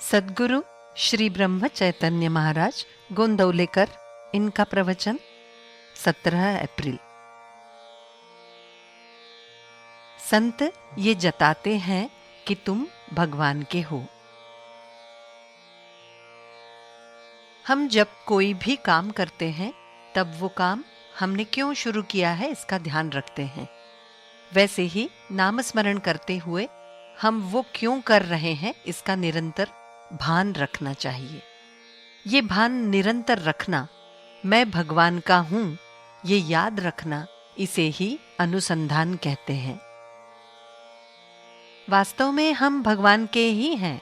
सद्गुरु श्री ब्रह्म चैतन्य महाराज गोंदवलेकर, इनका प्रवचन 17 अप्रैल। संत ये जताते हैं कि तुम भगवान के हो। हम जब कोई भी काम करते हैं तब वो काम हमने क्यों शुरू किया है इसका ध्यान रखते हैं। वैसे ही नाम स्मरण करते हुए हम वो क्यों कर रहे हैं इसका निरंतर भान रखना चाहिए। ये भान निरंतर रखना, मैं भगवान का हूं, ये याद रखना, इसे ही अनुसंधान कहते हैं। वास्तव में हम भगवान के ही हैं,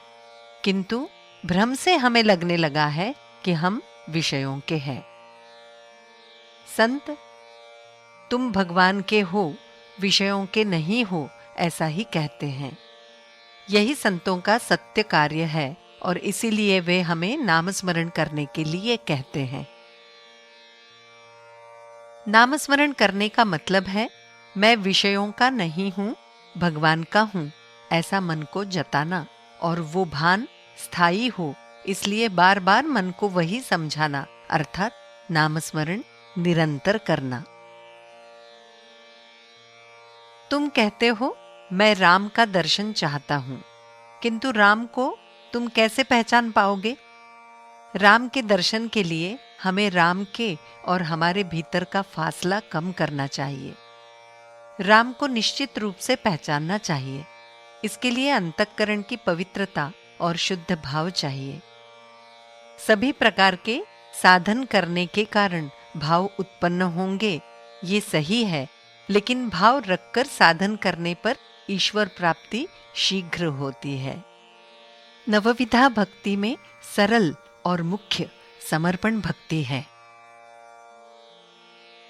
किंतु भ्रम से हमें लगने लगा है कि हम विषयों के हैं। संत तुम भगवान के हो, विषयों के नहीं हो, ऐसा ही कहते हैं। यही संतों का सत्य कार्य है और इसीलिए वे हमें नाम स्मरण करने के लिए कहते हैं। नाम स्मरण करने का मतलब है मैं विषयों का नहीं हूं, भगवान का हूं, ऐसा मन को जताना और वो भान स्थायी हो, इसलिए बार बार मन को वही समझाना, अर्थात नाम स्मरण निरंतर करना। तुम कहते हो मैं राम का दर्शन चाहता हूं, किंतु राम को तुम कैसे पहचान पाओगे? राम के दर्शन के लिए हमें राम के और हमारे भीतर का फासला कम करना चाहिए। राम को निश्चित रूप से पहचानना चाहिए। इसके लिए अंतःकरण की पवित्रता और शुद्ध भाव चाहिए। सभी प्रकार के साधन करने के कारण भाव उत्पन्न होंगे, ये सही है, लेकिन भाव रखकर साधन करने पर ईश्वर प्राप्ति शीघ्र होती है। नवविधा भक्ति में सरल और मुख्य समर्पण भक्ति है।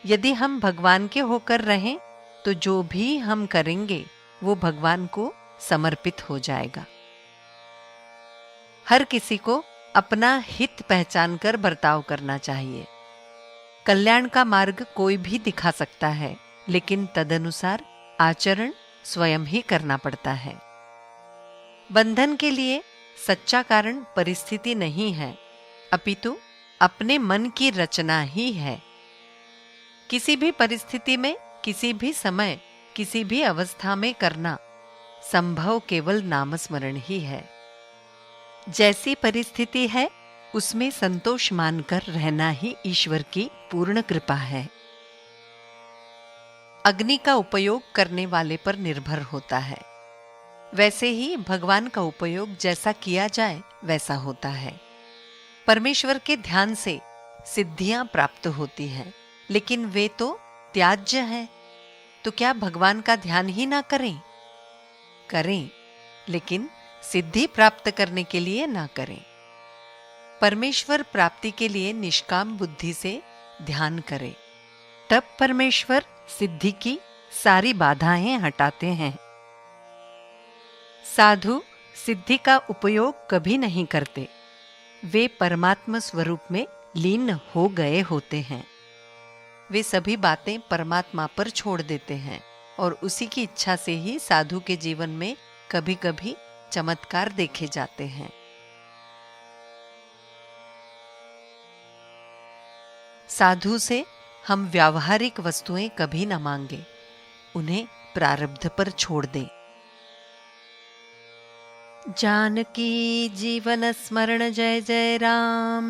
यदि हम भगवान के होकर रहें तो जो भी हम करेंगे वो भगवान को समर्पित हो जाएगा। हर किसी को अपना हित पहचान कर बर्ताव करना चाहिए। कल्याण का मार्ग कोई भी दिखा सकता है, लेकिन तदनुसार आचरण स्वयं ही करना पड़ता है। बंधन के लिए सच्चा कारण परिस्थिति नहीं है, अपितु अपने मन की रचना ही है। किसी भी परिस्थिति में, किसी भी समय, किसी भी अवस्था में करना संभव केवल नामस्मरण ही है। जैसी परिस्थिति है उसमें संतोष मानकर रहना ही ईश्वर की पूर्ण कृपा है। अग्नि का उपयोग करने वाले पर निर्भर होता है, वैसे ही भगवान का उपयोग जैसा किया जाए वैसा होता है। परमेश्वर के ध्यान से सिद्धियां प्राप्त होती हैं, लेकिन वे तो त्याज्य हैं। तो क्या भगवान का ध्यान ही ना करें? करें, लेकिन सिद्धि प्राप्त करने के लिए ना करें। परमेश्वर प्राप्ति के लिए निष्काम बुद्धि से ध्यान करें, तब परमेश्वर सिद्धि की सारी बाधाएं हटाते हैं। साधु सिद्धि का उपयोग कभी नहीं करते, वे परमात्मा स्वरूप में लीन हो गए होते हैं। वे सभी बातें परमात्मा पर छोड़ देते हैं और उसी की इच्छा से ही साधु के जीवन में कभी कभी चमत्कार देखे जाते हैं। साधु से हम व्यावहारिक वस्तुएं कभी न मांगे, उन्हें प्रारब्ध पर छोड़ दें। जानकी जीवन स्मरण जय जय राम।